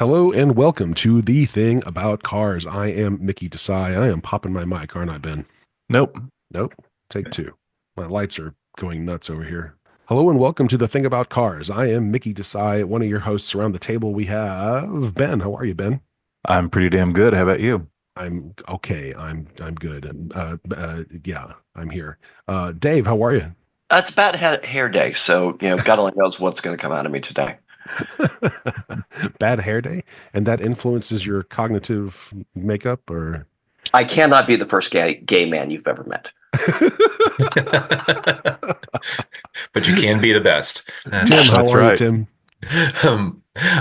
Hello and welcome to the thing about cars. I am Mickey Desai. I am popping my mic, aren't I, Ben? Nope. Nope. Take two. My lights are going nuts over here. Hello and welcome to the thing about cars. I am Mickey Desai, one of your hosts. Around the table we have Ben. How are you, Ben? I'm pretty damn good. How about you? I'm okay. I'm good. Yeah, I'm here. Dave, how are you? It's about hair day, so God only knows what's going to come out of me today. Bad hair day, and that influences your cognitive makeup, or? I cannot be the first gay man you've ever met. But you can be the best. Tim, how That's are you, right. Tim?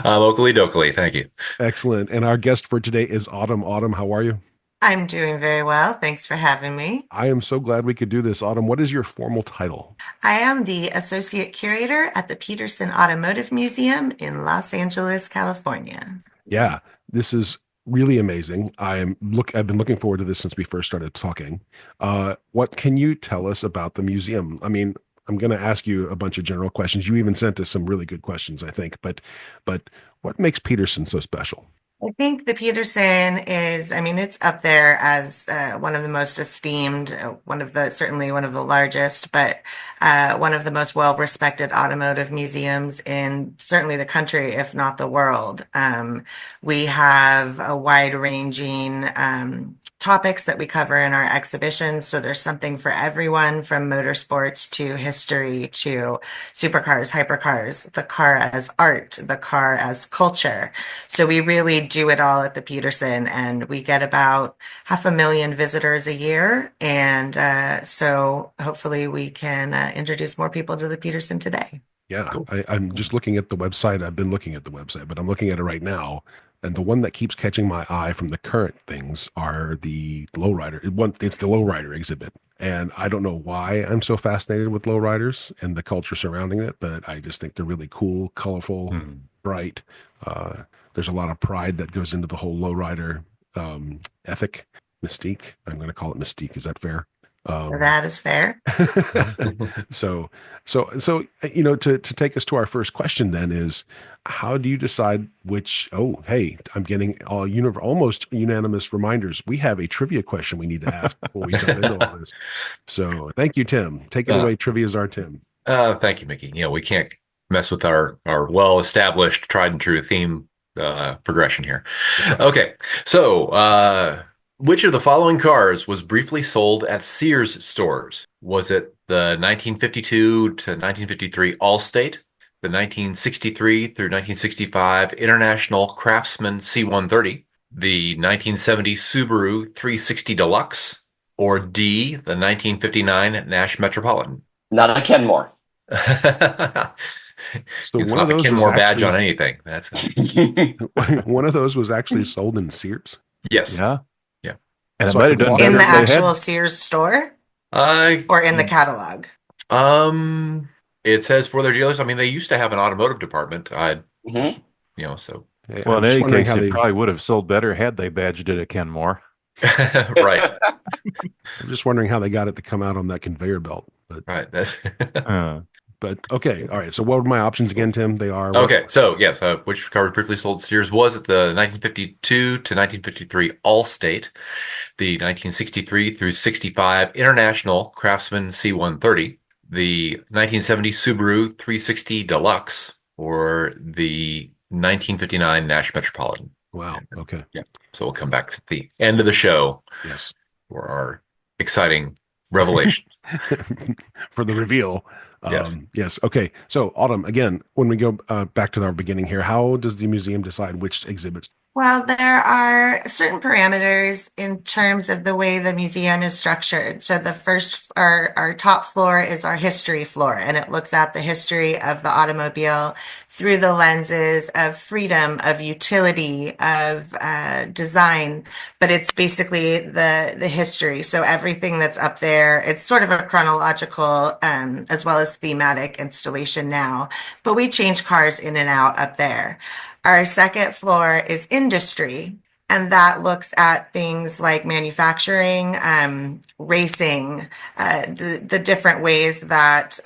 Oakley dokley. Thank you. Excellent. And our guest for today is Autumn. Autumn, how are you? I'm doing very well. Thanks for having me. I am so glad we could do this. Autumn, what is your formal title? I am the Associate Curator at the Peterson Automotive Museum in Los Angeles, California. Yeah, this is really amazing. I've been looking forward to this since we first started talking. What can you tell us about the museum? I mean, I'm going to ask you a bunch of general questions. You even sent us some really good questions, I think. But what makes Peterson so special? I think the Peterson is, I mean, it's up there as one of the most esteemed, certainly one of the largest, but one of the most well-respected automotive museums in certainly the country, if not the world. We have a wide-ranging topics that we cover in our exhibitions. So there's something for everyone from motorsports to history to supercars, hypercars, the car as art, the car as culture. So we really do it all at the Peterson, and we get about 500,000 visitors a year. And so hopefully we can introduce more people to the Peterson today. Yeah, Cool. I'm just looking at the website. I've been looking at the website, but I'm looking at it right now. And the one that keeps catching my eye from the current things are the lowrider. It's the lowrider exhibit. And I don't know why I'm so fascinated with lowriders and the culture surrounding it, but I just think they're really cool, colorful, Mhm. bright. There's a lot of pride that goes into the whole lowrider ethic, mystique. I'm going to call it mystique. Is that fair? Um, That is fair. so, to take us to our first question then is, how do you decide which? Oh, hey, I'm getting almost unanimous reminders. We have a trivia question we need to ask before we jump into all this. So, thank you, Tim. Take it Uh, away. Trivia is our Tim. Thank you, Mickey. We can't mess with our well-established, tried and true theme progression here. That's right. Okay, so which of the following cars was briefly sold at Sears stores? Was it the 1952 to 1953 Allstate, the 1963 through 1965 International Craftsman C130, the 1970 Subaru 360 Deluxe, or D, the 1959 Nash Metropolitan? Not a Kenmore. So It's one of not the those was Kenmore badge on actually anything. That's one of those was actually sold in Sears. yes. Yeah. Yeah. And it So I might could have done walk In better the if they actual had. Sears store I or in the catalog? um it says for their dealers. I mean, they used to have an automotive department. Mhm. So Hey, Well, I'm in just any wondering case, how it they. probably would have sold better had they badged it a Kenmore. right. I'm just wondering how they got it to come out on that conveyor belt. But Right. That's Uh, okay, all right. So what were my options again, Tim? They are what? okay. So yes, which car was briefly sold to Sears? Was it the 1952 to 1953 Allstate, the 1963 through 65 International Craftsman C130, the 1970 Subaru 360 Deluxe, or the 1959 Nash Metropolitan? Wow. And, Okay. yeah. So we'll come back to the end of the show Yes. for our exciting revelation. For the reveal. Yes. Yes. Okay. So, Autumn, again, when we go back to our beginning here, how does the museum decide which exhibits? Well, there are certain parameters in terms of the way the museum is structured. So the first, our top floor is our history floor, and it looks at the history of the automobile through the lenses of freedom, of utility, of design. But it's basically the history. So everything that's up there, it's sort of a chronological as well as thematic installation now. But we change cars in and out up there. Our second floor is industry, and that looks at things like manufacturing, racing, the different ways that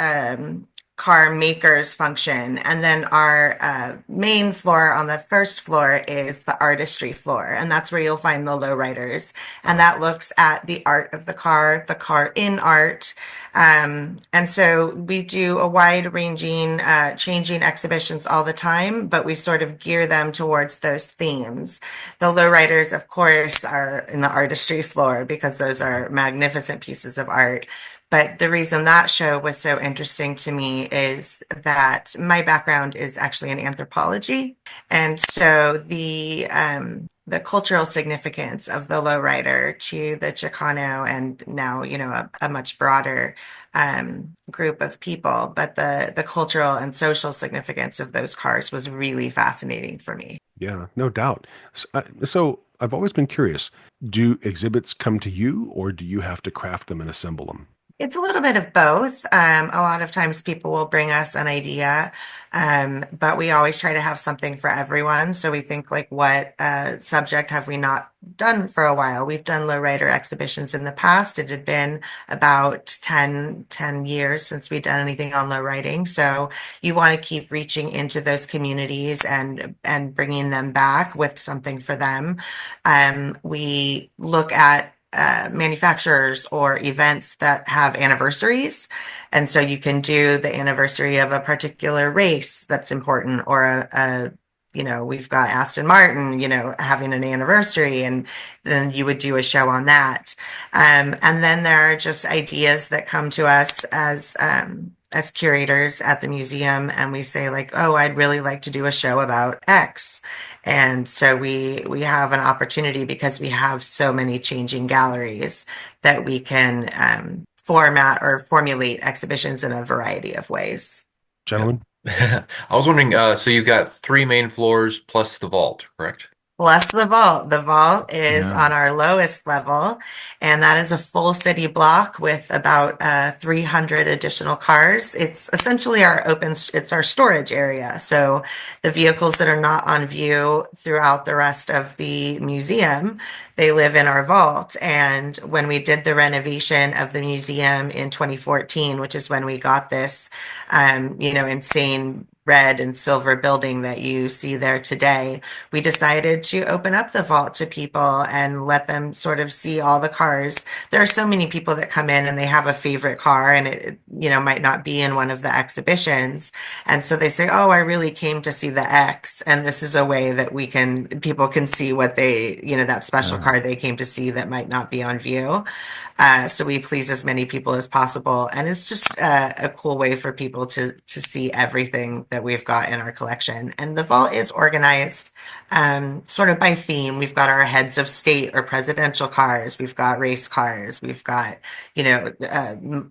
car makers function. And then our main floor on the first floor is the artistry floor. And that's where you'll find the lowriders. And that looks at the art of the car in art. And so we do a wide ranging, changing exhibitions all the time, but we sort of gear them towards those themes. The lowriders, of course, are in the artistry floor because those are magnificent pieces of art. But the reason that show was so interesting to me is that my background is actually in anthropology. And so the cultural significance of the lowrider to the Chicano and now, a much broader group of people, but the cultural and social significance of those cars was really fascinating for me. Yeah, no doubt. So I've always been curious, do exhibits come to you or do you have to craft them and assemble them? It's a little bit of both. A lot of times people will bring us an idea, but we always try to have something for everyone. So we think like, what subject have we not done for a while? We've done lowrider exhibitions in the past. It had been about 10 years since we'd done anything on lowriding. So you want to keep reaching into those communities and bringing them back with something for them. We look at manufacturers or events that have anniversaries. And so you can do the anniversary of a particular race that's important, or we've got Aston Martin, having an anniversary, and then you would do a show on that. And then there are just ideas that come to us as curators at the museum, and we say like, oh, I'd really like to do a show about X. And so we have an opportunity because we have so many changing galleries that we can format or formulate exhibitions in a variety of ways. Gentlemen? I was wondering, so you've got 3 main floors plus the vault, correct? Plus the vault. The vault is Yeah. on our lowest level, and that is a full city block with about 300 additional cars. It's essentially it's our storage area. So the vehicles that are not on view throughout the rest of the museum, they live in our vault. And when we did the renovation of the museum in 2014, which is when we got this, insane red and silver building that you see there today, we decided to open up the vault to people and let them sort of see all the cars. There are so many people that come in and they have a favorite car and it, might not be in one of the exhibitions. And so they say, oh, I really came to see the X. And this is a way that people can see what that special car they came to see that might not be on view. So we please as many people as possible. And it's just a cool way for people to see everything that we've got in our collection. And the vault is organized sort of by theme. We've got our heads of state or presidential cars. We've got race cars. We've got,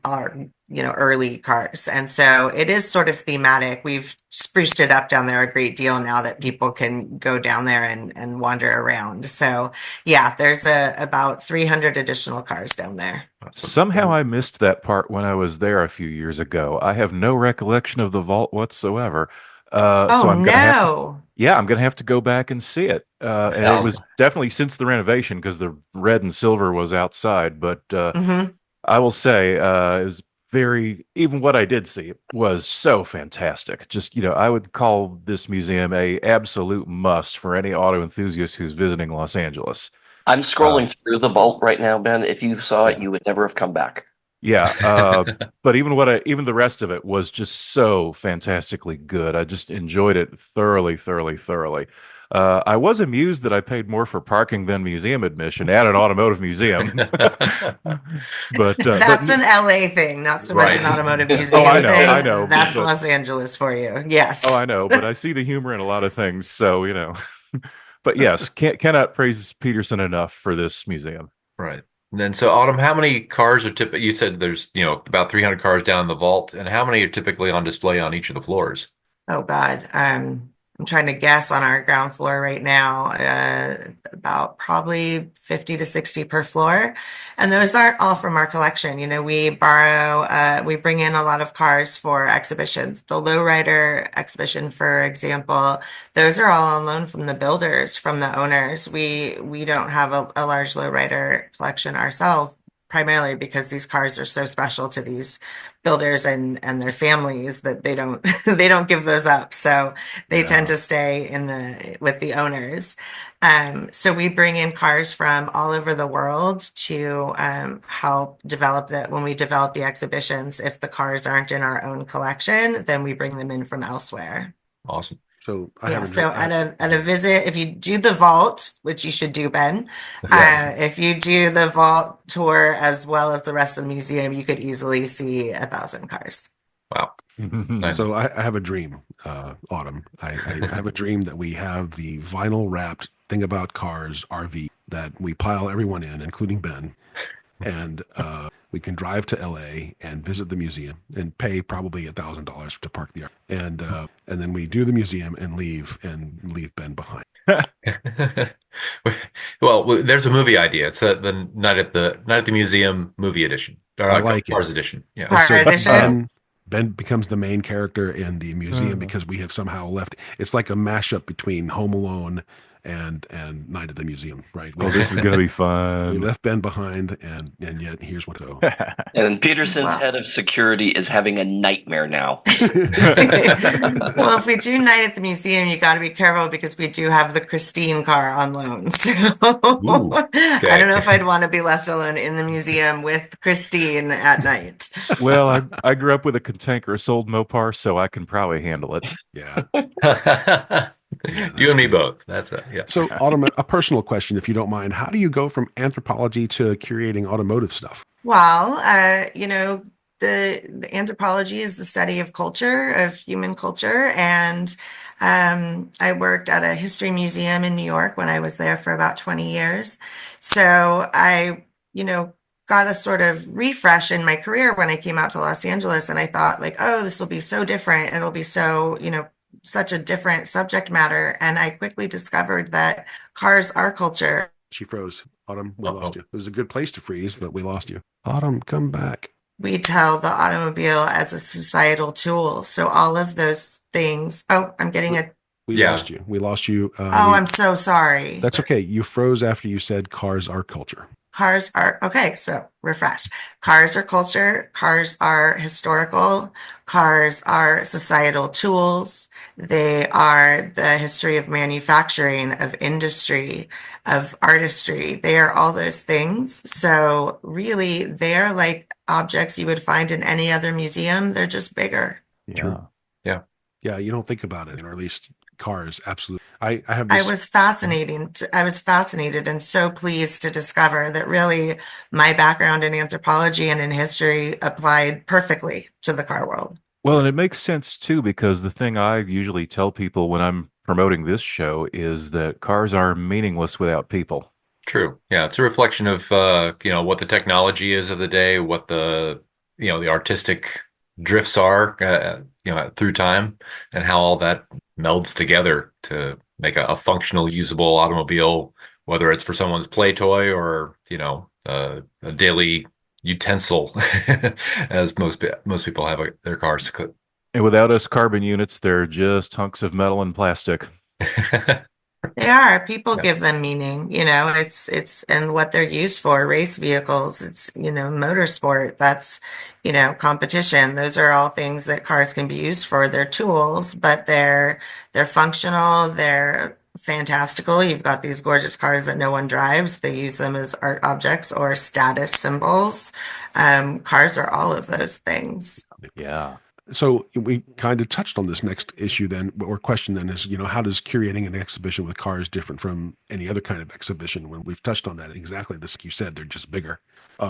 our early cars. And so it is sort of thematic. We've spruced it up down there a great deal now that people can go down there and wander around. So yeah, there's about 300 additional cars down there. Somehow I missed that part when I was there a few years ago. I have no recollection of the vault whatsoever. So Oh I'm gonna have to, no. yeah, I'm gonna have to go back and see it. And it was definitely since the renovation because the red and silver was outside. But Hmm. I will say, it was even what I did see was so fantastic. Just, I would call this museum a absolute must for any auto enthusiast who's visiting Los Angeles. I'm Uh, scrolling through the vault right now, Ben. If you saw it, yeah. you would never have come back. Yeah, but even the rest of it was just so fantastically good. I just enjoyed it thoroughly, thoroughly, thoroughly. I was amused that I paid more for parking than museum admission at an automotive museum. But That's an LA thing, not so much an Right. automotive oh, museum I thing. know, That's but Los Angeles for you. oh, I Yes. know, but I see the humor in a lot of things. So but yes, cannot praise Peterson enough for this museum. Right. And then, so Autumn, how many cars are typically, you said there's, about 300 cars down in the vault, and how many are typically on display on each of the floors? Oh God. I'm trying to guess on our ground floor right now, about probably 50 to 60 per floor. And those aren't all from our collection. We bring in a lot of cars for exhibitions. The lowrider exhibition, for example, those are all on loan from the builders, from the owners. We don't have a large lowrider collection ourselves primarily because these cars are so special to these builders and their families that they don't they don't give those up. So they tend Yeah. to stay in the with the owners. So we bring in cars from all over the world to help develop that. When we develop the exhibitions, if the cars aren't in our own collection, then we bring them in from elsewhere. Awesome. So I Yeah, haven't. so at a visit, if you do the vault, which you should do, Ben, Yes. if you do the vault tour as well as the rest of the museum, you could easily see 1,000 cars. Wow. Nice. So I have a dream, Autumn. I have a dream that we have the vinyl wrapped Thing About Cars RV that we pile everyone in, including Ben, and we can drive to LA and visit the museum and pay probably $1,000 to park the and then we do the museum and leave Ben behind. Well, there's a movie idea. It's the Night at the Museum movie edition. I like Cars it. edition. Yeah. Car So edition. Ben becomes the main character in the museum because we have somehow left. It's like a mashup between Home Alone and Night at the Museum, right? Oh, this is going to be We fun. left Ben behind, and yet here's what. So And Peterson's Wow. head of security is having a nightmare now. Well, if we do night at the museum, you got to be careful because we do have the Christine car on loan. So I don't know if I'd want to be left alone in the museum with Christine at night. Well, I grew up with a cantankerous old Mopar, so I can probably handle it. yeah. You and me both. That's it. Yeah. So Autumn, a personal question, if you don't mind, how do you go from anthropology to curating automotive stuff? Well, the anthropology is the study of culture, of human culture, and I worked at a history museum in New York when I was there for about 20 years. So I, got a sort of refresh in my career when I came out to Los Angeles, and I thought like, oh, this will be so different. It'll be so, such a different subject matter. And I quickly discovered that cars are culture. She froze. Autumn, we Uh-oh. lost you. It was a good place to freeze, but we lost you. Autumn, come back. We tell the automobile as a societal tool. So all of those things. Oh, I'm getting a. We Yeah. lost you. We lost you. Oh, I'm so sorry. That's okay. You froze after you said cars are culture. Cars are, okay, so refresh. Cars are culture. Cars are historical. Cars are societal tools. They are the history of manufacturing, of industry, of artistry. They are all those things. So really, they're like objects you would find in any other museum. They're just bigger. Yeah. Yeah, you don't think about it, or at least cars. Absolutely. I have I this. was fascinated and so pleased to discover that really my background in anthropology and in history applied perfectly to the car world. Well, and it makes sense too, because the thing I usually tell people when I'm promoting this show is that cars are meaningless without people. True. Yeah, it's a reflection of what the technology is of the day, what the artistic drifts are through time, and how all that melds together to make a functional, usable automobile, whether it's for someone's play toy or a daily utensil, as most people have their cars. And without us carbon units, they're just hunks of metal and plastic. They are. People Yeah. give them meaning, it's and what they're used for, race vehicles, it's, motorsport, that's, competition. Those are all things that cars can be used for. They're tools, but they're functional, they're fantastical. You've got these gorgeous cars that no one drives. They use them as art objects or status symbols. Cars are all of those things. Yeah. So we kind of touched on this next issue then, or question then is, how does curating an exhibition with cars different from any other kind of exhibition? When we've touched on that exactly, this you said, they're just bigger.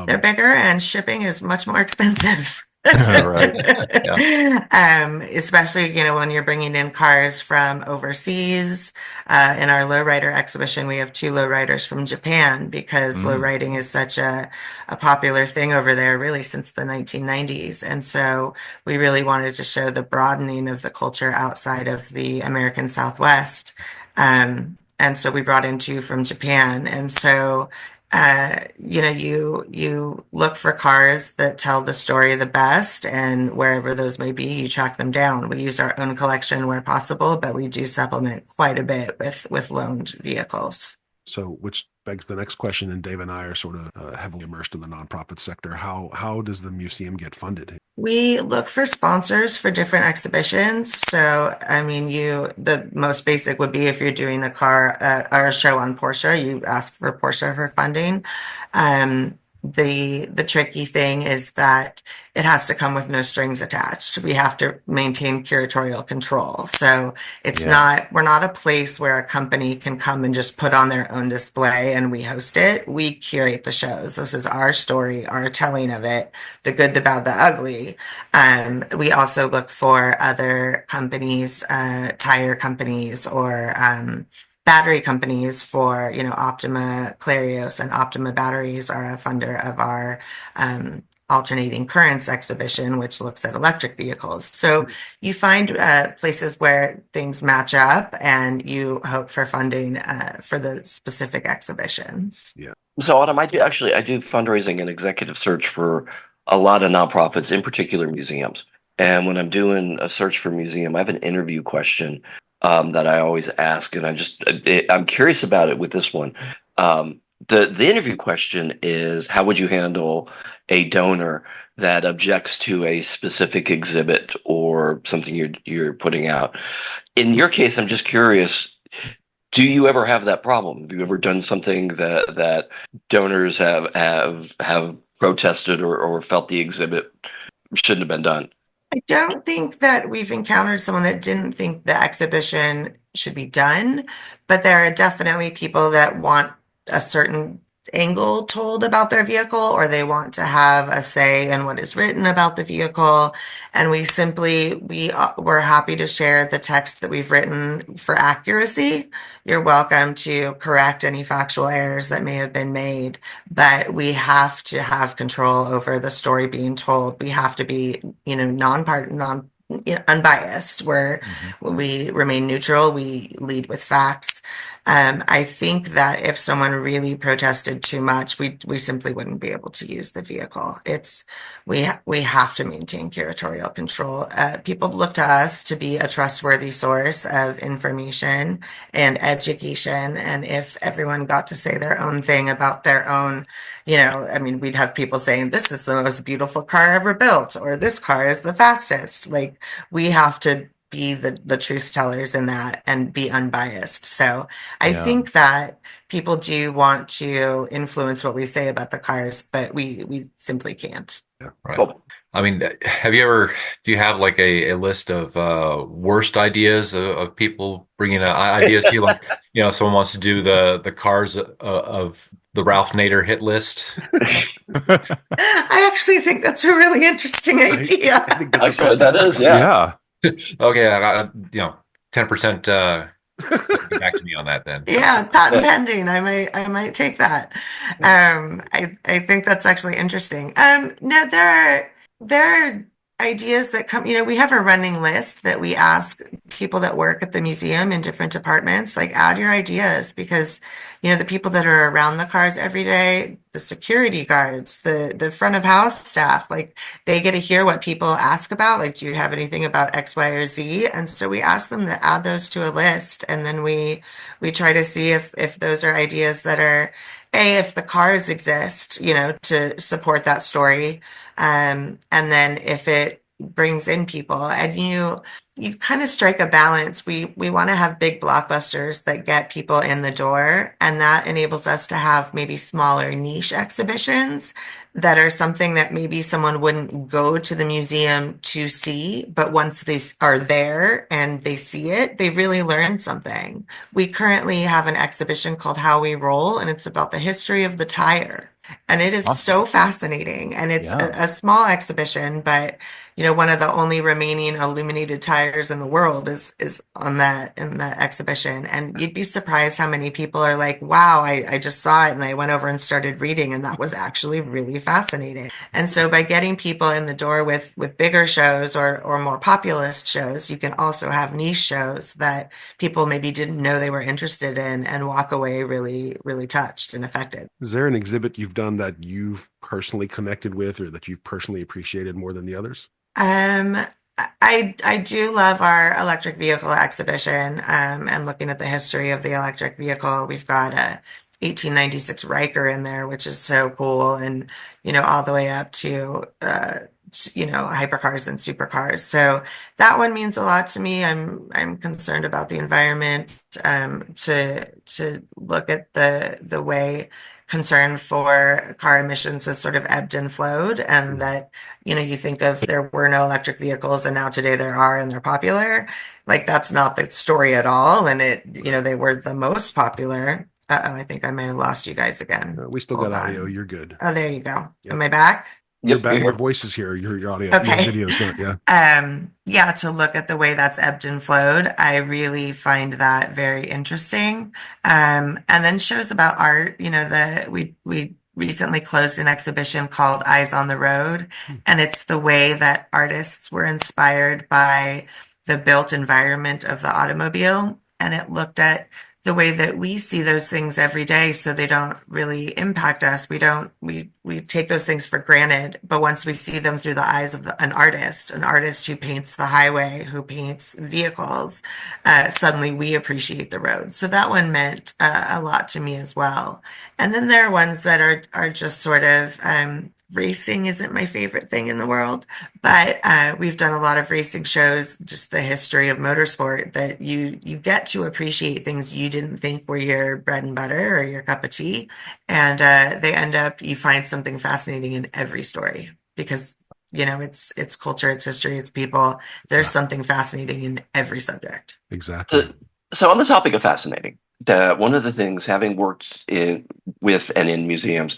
They're bigger and shipping is much more expensive. Right. Especially, when you're bringing in cars from overseas. In our lowrider exhibition, we have 2 lowriders from Japan because lowriding is such a popular thing over there, really since the 1990s. And so we really wanted to show the broadening of the culture outside of the American Southwest. And so we brought in 2 from Japan. And so you look for cars that tell the story the best, and wherever those may be, you track them down. We use our own collection where possible, but we do supplement quite a bit with loaned vehicles. So which begs the next question, and Dave and I are sort of heavily immersed in the nonprofit sector. How does the museum get funded? We look for sponsors for different exhibitions. So, I mean, the most basic would be if you're doing a car or a show on Porsche, you ask for Porsche for funding. The tricky thing is that it has to come with no strings attached. We have to maintain curatorial control. So Yeah. we're not a place where a company can come and just put on their own display and we host it. We curate the shows. This is our story, our telling of it, the good, the bad, the ugly. We also look for other companies, tire companies or battery companies for, Optima Clarios and Optima Batteries are a funder of our alternating currents exhibition, which looks at electric vehicles. So you find places where things match up and you hope for funding for the specific exhibitions. Yeah. So, Autumn, I do fundraising and executive search for a lot of nonprofits, in particular museums. And when I'm doing a search for a museum, I have an interview question that I always ask, and I'm curious about it with this one. The interview question is, how would you handle a donor that objects to a specific exhibit or something you're putting out? In your case, I'm just curious. Do you ever have that problem? Have you ever done something that donors have protested or felt the exhibit shouldn't have been done? I don't think that we've encountered someone that didn't think the exhibition should be done, but there are definitely people that want a certain angle told about their vehicle, or they want to have a say in what is written about the vehicle. And we're happy to share the text that we've written for accuracy. You're welcome to correct any factual errors that may have been made, but we have to have control over the story being told. We have to be, unbiased, where we remain neutral. We lead with facts. I think that if someone really protested too much, we simply wouldn't be able to use the vehicle. We have to maintain curatorial control. People look to us to be a trustworthy source of information and education. And if everyone got to say their own thing about their own, I mean, we'd have people saying, this is the most beautiful car ever built, or this car is the fastest. Like, we have to be the truth tellers in that and be unbiased. So I Yeah. think that people do want to influence what we say about the cars, but we simply can't. Right. Well, I mean, do you have like a list of worst ideas of people bringing ideas to you? Like, someone wants to do the cars of the Ralph Nader hit list. I actually think that's a really interesting idea. I think that's a actually, that is, fantastic- yeah. Okay, 10% get back to me on that then. Yeah, patent pending. I might take that. I think that's actually interesting. No, there are ideas that come, we have a running list that we ask people that work at the museum in different departments, like, add your ideas, because the people that are around the cars every day, the security guards, the front of house staff, like, they get to hear what people ask about, like, do you have anything about X, Y, or Z? And so we ask them to add those to a list, and then we try to see if those are ideas that are, if the cars exist, to support that story. And then if it brings in people, and you kind of strike a balance. We want to have big blockbusters that get people in the door, and that enables us to have maybe smaller niche exhibitions that are something that maybe someone wouldn't go to the museum to see, but once they are there and they see it, they really learn something. We currently have an exhibition called How We Roll, and it's about the history of the tire. And it is so fascinating. And it's Yeah. a small exhibition, but one of the only remaining illuminated tires in the world is on that in that exhibition. And you'd be surprised how many people are like, wow, I just saw it and I went over and started reading, and that was actually really fascinating. And so by getting people in the door with bigger shows or more populist shows, you can also have niche shows that people maybe didn't know they were interested in and walk away really, really touched and affected. Is there an exhibit you've done that you've personally connected with or that you've personally appreciated more than the others? Um, I do love our electric vehicle exhibition, and looking at the history of the electric vehicle. We've got 1896 Riker in there, which is so cool, and all the way up to hypercars and supercars. So that one means a lot to me. I'm concerned about the environment. To look at the way concern for car emissions has sort of ebbed and flowed, and that you think of there were no electric vehicles and now today there are and they're popular. Like that's not the story at all, and they were the most popular. Uh-oh, I think I might have lost you guys again. We still Hold got audio. on. You're good. Oh, there you go. Yep. Am I back? You're Yep, back. you're Your here. voice is here. Your audio, Okay. your video is not. Yeah. Yeah, to look at the way that's ebbed and flowed, I really find that very interesting. And then shows about art, we recently closed an exhibition called Eyes on the Road, and it's the way that artists were inspired by the built environment of the automobile, and it looked at the way that we see those things every day, so they don't really impact us. We take those things for granted, but once we see them through the eyes of an artist who paints the highway, who paints vehicles, suddenly we appreciate the road. So that one meant a lot to me as well. And then there are ones that are just sort of racing isn't my favorite thing in the world, but we've done a lot of racing shows, just the history of motorsport, that you get to appreciate things you didn't think were your bread and butter or your cup of tea. And you find something fascinating in every story because, it's culture, it's history, it's people. There's something fascinating in every subject. Exactly. So on the topic of fascinating, one of the things, having worked with and in museums,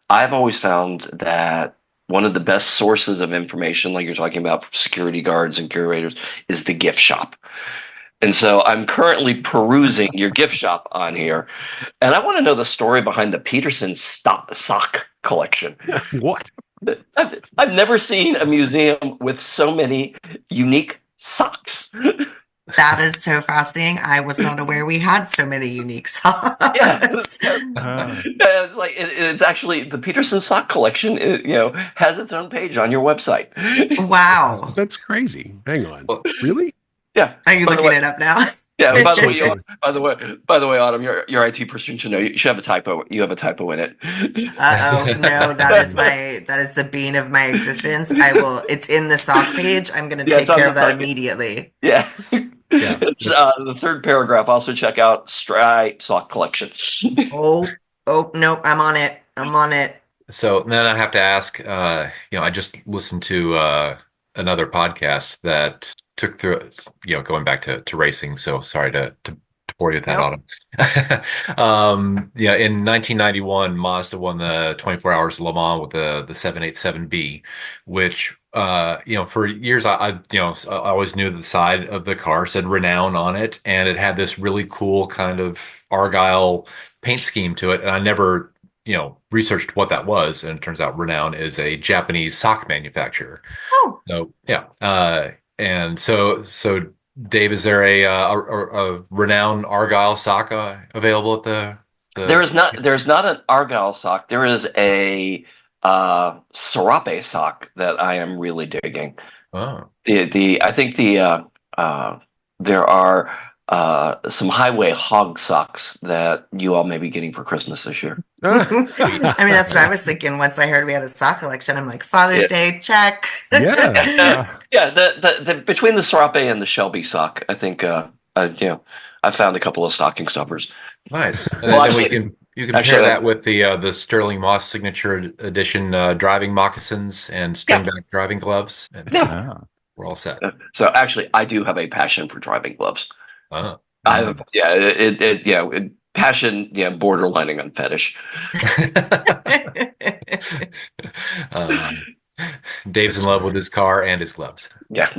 I've always found that one of the best sources of information, like you're talking about security guards and curators, is the gift shop. And so I'm currently perusing your gift shop on here, and I want to know the story behind the Peterson sock collection. What? I've never seen a museum with so many unique socks. That is so fascinating. I was not aware we had so many unique socks. Yeah, it's like it's actually the Peterson sock collection. Has its own page on your website. Wow. That's crazy. Hang on. Really? Yeah. Are you looking it up now? Yeah. By the So way, Autumn, your IT person should know you should have a typo. You have a typo in it. Uh-oh, no, that is the bane of my existence. It's in the sock page. I'm going to take care of that immediately. Yeah. Yeah. It's the third paragraph. Also check out Stripe sock collection. Oh, nope, I'm on it. So then I have to ask, I just listened to another podcast that took through, going back to racing. So sorry to bore you with that, Autumn. In 1991, Mazda won the 24 Hours of Le Mans with the 787B, which, for years I always knew the side of the car said Renown on it, and it had this really cool kind of Argyle paint scheme to it, and I never researched what that was, and it turns out Renown is a Japanese sock manufacturer. Oh. So yeah, and so Dave, is there a Renown Argyle sock available at the? There's not an Argyle sock. There is a Serape sock that I am really digging. Oh. I think there are some highway hog socks that you all may be getting for Christmas this year. I mean, that's what I was thinking. Once I heard we had a sock collection, I'm like, Father's Day, check. Yeah. The between the Serape and the Shelby sock, I think I found a couple of stocking stuffers. Nice. And Well, then actually- you can pair that with the Sterling Moss Signature Edition driving moccasins and stringback driving gloves, and we're all set. So actually, I do have a passion for driving gloves. Oh. Passion, borderlining on fetish. Dave's in love with his car and his gloves. Yeah.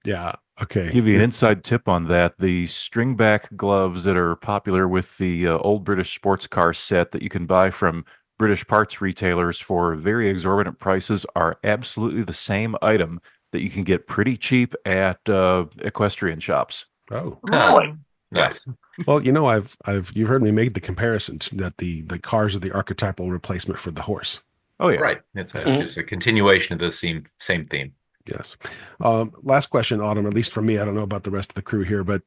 Yeah. Okay. Give you an inside tip on that. The stringback gloves that are popular with the old British sports car set that you can buy from British parts retailers for very exorbitant prices are absolutely the same item that you can get pretty cheap at equestrian shops. Oh. Really? Nice. Well, you've heard me make the comparison that the cars are the archetypal replacement for the horse. Oh yeah. Right. It's just a continuation of the same theme. Yes. Last question, Autumn, at least for me. I don't know about the rest of the crew here, but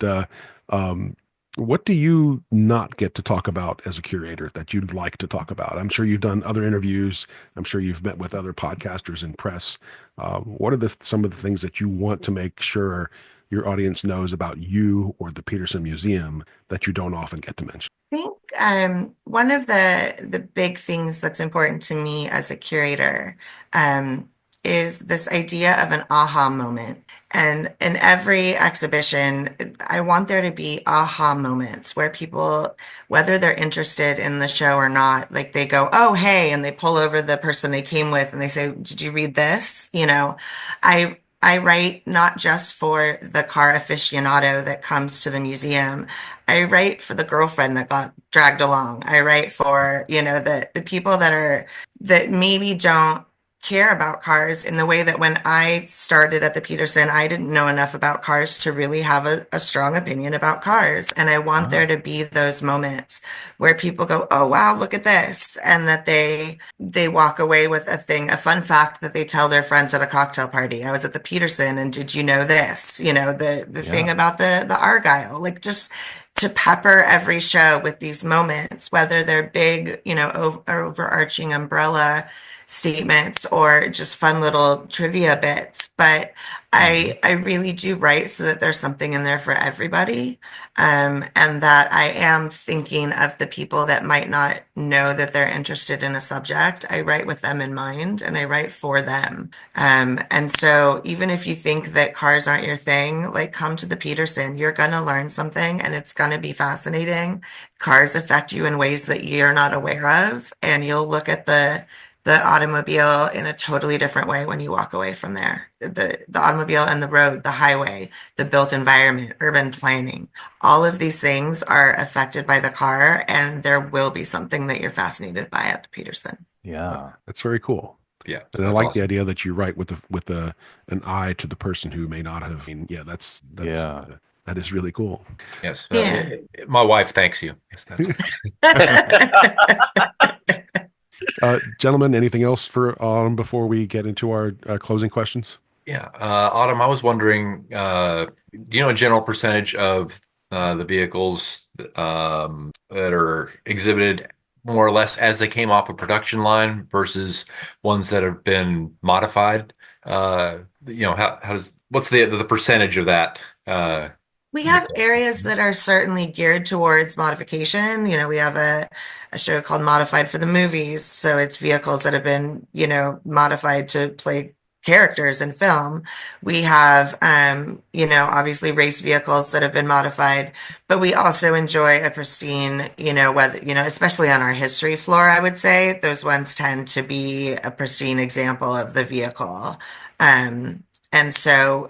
What do you not get to talk about as a curator that you'd like to talk about? I'm sure you've done other interviews. I'm sure you've met with other podcasters and press. What are some of the things that you want to make sure your audience knows about you or the Peterson Museum that you don't often get to mention? I think one of the big things that's important to me as a curator is this idea of an aha moment. And in every exhibition, I want there to be aha moments where people, whether they're interested in the show or not, like they go, "Oh, hey," and they pull over the person they came with and they say, "Did you read this?" I write not just for the car aficionado that comes to the museum. I write for the girlfriend that got dragged along. I write for, the people that maybe don't care about cars in the way that when I started at the Peterson, I didn't know enough about cars to really have a strong opinion about cars. And I want there to be those moments where people go, "Oh, wow, look at this." And that they walk away with a fun fact that they tell their friends at a cocktail party. "I was at the Peterson and did you know this?" The thing about the Argyle, like just to pepper every show with these moments, whether they're big, overarching umbrella statements or just fun little trivia bits. But I really do write so that there's something in there for everybody, and that I am thinking of the people that might not know that they're interested in a subject. I write with them in mind and I write for them. And so even if you think that cars aren't your thing, like come to the Peterson, you're going to learn something and it's going to be fascinating. Cars affect you in ways that you're not aware of, and you'll look at the automobile in a totally different way when you walk away from there. The automobile and the road, the highway, the built environment, urban planning, all of these things are affected by the car, and there will be something that you're fascinated by at the Peterson. Yeah. That's very cool. Yeah, And I that's like awesome. the idea that you write with an eye to the person who may not have. Yeah. That is really cool. Yes. Yeah. My wife thanks you. Yes, that's Gentlemen, anything else for before we get into our closing questions? Yeah. Autumn, I was wondering, do you know a general percentage of the vehicles that are exhibited more or less as they came off a production line versus ones that have been modified? What's the percentage of that? We In the have collection? areas that are certainly geared towards modification. We have a show called Modified for the Movies. So it's vehicles that have been, modified to play characters in film. We have, obviously race vehicles that have been modified, but we also enjoy a pristine, especially on our history floor, I would say those ones tend to be a pristine example of the vehicle. And so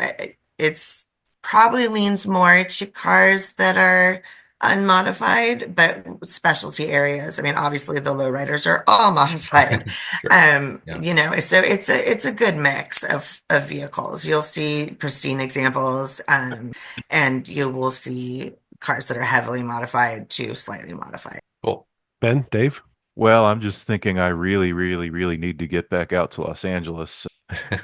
it's probably leans more to cars that are unmodified, but specialty areas. I mean, obviously the lowriders are all modified. Sure. Yeah. So it's a good mix of vehicles. You'll see pristine examples, and you will see cars that are heavily modified to slightly modified. Cool. Ben, Dave? Well, I'm just thinking I really, really, really need to get back out to Los Angeles,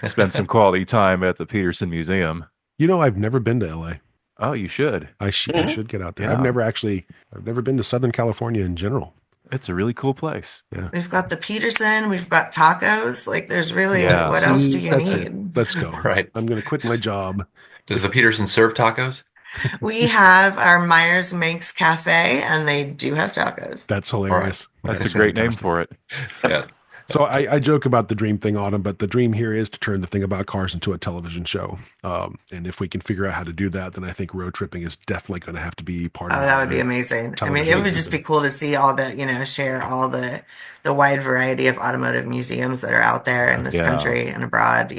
spend some quality time at the Peterson Museum. I've never been to LA. Oh, you should. I Mhm. should get out there. Yeah. I've never been to Southern California in general. It's a really cool place. We've got the Peterson, we've got tacos. Like there's really, Yeah. what else do See, you that's it. need? Let's go. Right. I'm going to quit my job. Does the Peterson serve tacos? We have our Myers Manx Cafe, and they do have tacos. That's hilarious. That's That's a great name fantastic. for it. Yeah. So I joke about the dream thing, Autumn, but the dream here is to turn the thing about cars into a television show. And if we can figure out how to do that, then I think road tripping is definitely going to have to be part Oh, of that would be our amazing. I mean, it television would just be exhibit. cool to see all share all the wide variety of automotive museums that are out there in this Yeah. country and abroad.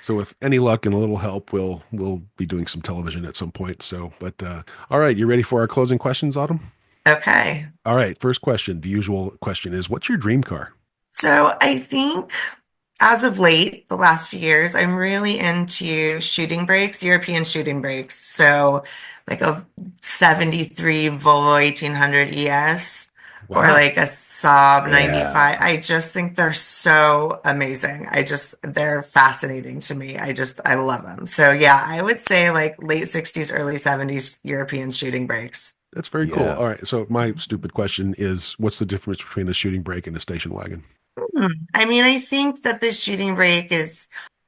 So with any luck and a little help, we'll be doing some television at some point. So, but all right, you ready for our closing questions, Autumn? Okay. All right, first question. The usual question is, what's your dream car? So I think as of late, the last few years, I'm really into shooting brakes, European shooting brakes. So like a 73 Volvo 1800 ES or Wow. like a Saab 95. Yeah. I just think they're so amazing. They're fascinating to me. I love them. So yeah, I would say like late 60s, early 70s European shooting brakes. That's very cool. Yes. All right. So my stupid question is, what's the difference between a shooting brake and a station wagon? I mean, I think that the shooting brake is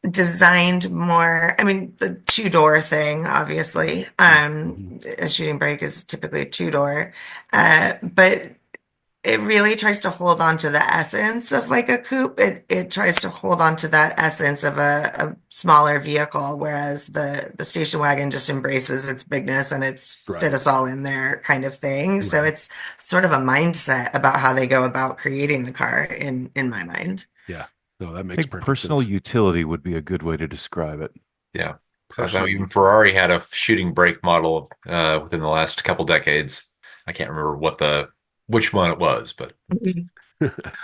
designed more, I mean, the two-door thing, obviously. Mhm. A shooting brake is typically a two-door. But it really tries to hold on to the essence of like a coupe. It tries to hold on to that essence of a smaller vehicle, whereas the station wagon just embraces its bigness and it's fit Right. us all in there kind of thing. So Right. it's sort of a mindset about how they go about creating the car in my mind. Yeah. No, that I makes think perfect personal sense. utility would be a good way to describe it. Yeah. So I thought Personally, even Ferrari had a shooting brake model within the last couple decades. I can't remember which one it was, but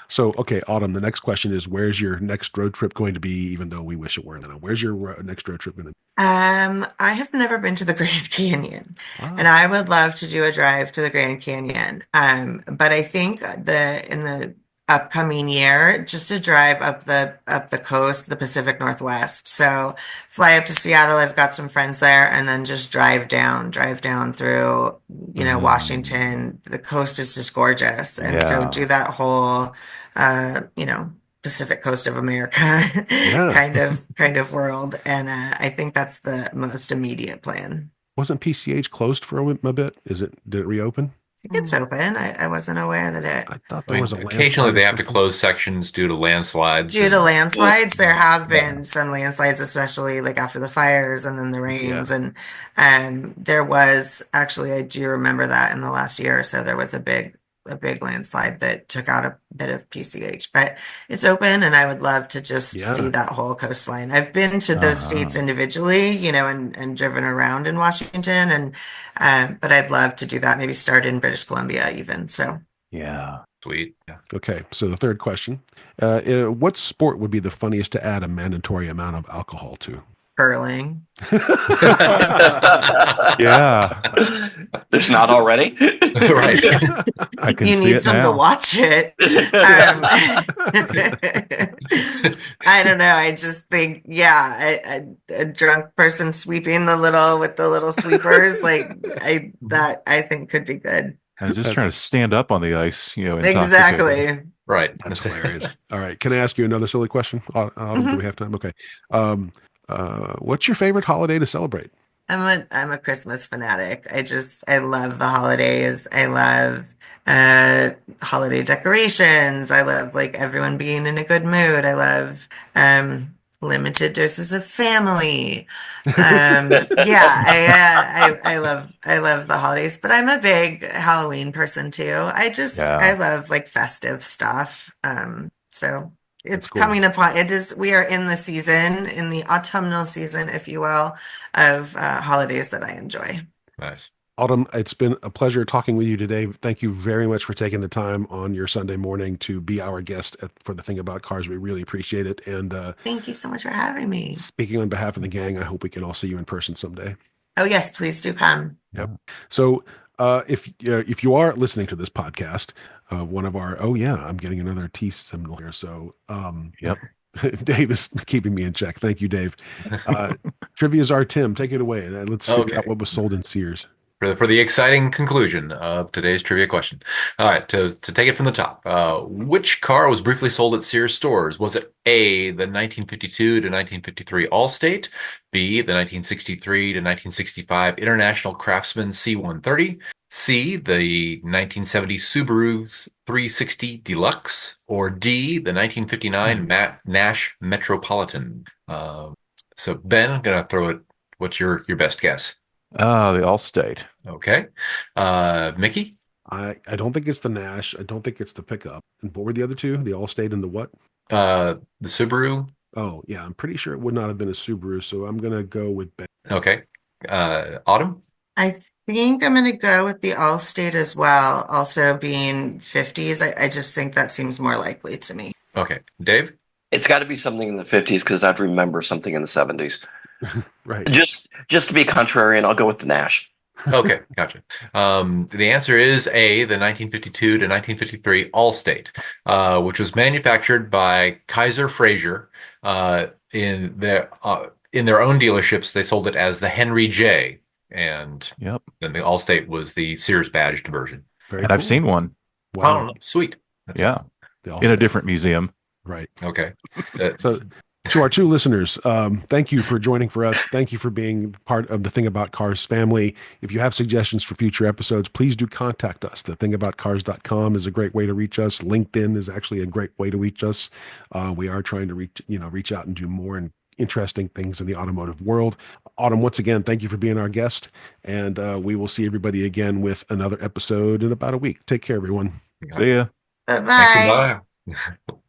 so, okay, Autumn, the next question is, where's your next road trip going to be, even though we wish it were now? Where's your next road trip going to be? I have never been to the Grand Canyon, and Ah, I would love to do a drive to the Grand Canyon. But I think in the upcoming year, just to drive up the coast, the Pacific Northwest. So fly up to Seattle. I've got some friends there, and then just drive down through, Mm, Washington. The coast is just gorgeous, and so do yeah. that whole, Pacific coast of America yeah. kind of world. And I think that's the most immediate plan. Wasn't PCH closed for a bit? Did it reopen? I think it's open. I wasn't aware that I it thought I there was mean, a occasionally landslide or they have to something. close sections due to landslides due to and landslides. There have yeah. been some landslides, especially like after the fires and then the Yeah. rains. And there was actually, I do remember that in the last year or so, there was a big landslide that took out a bit of PCH, but it's open and I would love to just see Yeah. that whole coastline. I've been to those states Uh-huh. individually, and driven around in Washington and but I'd love to do that, maybe start in British Columbia even. So Yeah. Sweet. Yeah. Okay. So the third question, what sport would be the funniest to add a mandatory amount of alcohol to? curling. Yeah. There's not already. Right. I can You see need it some to now. watch it. Um, I don't know. I just think, yeah, a drunk person sweeping the little with the little sweepers, like I think could be good. I was just That's trying to stand up on the ice, intoxicated. Exactly. Right. that's hilarious. All right. Can I ask you another silly question? Autumn, do we Mhm. have time? Okay. Um, what's your favorite holiday to celebrate? I'm a Christmas fanatic. I love the holidays. I love holiday decorations. I love like everyone being in a good mood. I love limited doses of family. Yeah, I love the holidays, but I'm a big Halloween person too. I Yeah. love like festive stuff. So That's it's cool. coming upon it is we are in the season, in the autumnal season, if you will, of holidays that I enjoy. Nice. Autumn, it's been a pleasure talking with you today. Thank you very much for taking the time on your Sunday morning to be our guest for the Thing About Cars. We really appreciate it. And Thank you so much for having me. speaking on behalf of the gang, I hope we can all see you in person someday. Oh, yes, please do come. Yep. So if you are listening to this podcast, one of our I'm getting another T symbol here. So Yep. Dave is keeping me in check. Thank you, Dave. Trivia's our Tim. Take it away. Let's figure out Okay. what was sold in Sears. For the exciting conclusion of today's trivia question. All right, to take it from the top, which car was briefly sold at Sears stores? Was it A, the 1952 to 1953 Allstate, B, the 1963 to 1965 International Craftsman C130, C, the 1970 Subaru 360 Deluxe, or D, the 1959 Nash Metropolitan? So Ben, I'm gonna throw it. What's your best guess? The Allstate. Okay. Mickey? I don't think it's the Nash. I don't think it's the pickup. And what were the other two? The Allstate and the what? The Subaru? Oh, yeah. I'm pretty sure it would not have been a Subaru. So I'm gonna go with Ben. Okay. Autumn? I think I'm going to go with the Allstate as well, also being 50s. I just think that seems more likely to me. Okay. Dave? It's got to be something in the 50s because I'd remember something in the 70s. Right. Just to be contrarian, I'll go with the Nash. Okay, gotcha. The answer is A, the 1952 to 1953 Allstate, which was manufactured by Kaiser Frazer. In their own dealerships, they sold it as the Henry J. and Yep. then the Allstate was the Sears badged version. Very And cool. I've seen one. Wow. Oh, sweet. That's Yeah. The In a Allstate. different museum. Right. okay. So, to our two listeners, thank you for joining for us. Thank you for being part of the Thing About Cars family. If you have suggestions for future episodes, please do contact us. Thethingaboutcars.com is a great way to reach us. LinkedIn is actually a great way to reach us. We are trying to reach out and do more and interesting things in the automotive world. Autumn, once again, thank you for being our guest, and we will see everybody again with another episode in about a week. Take care, everyone. See ya. Bye Thanks a bye. lot.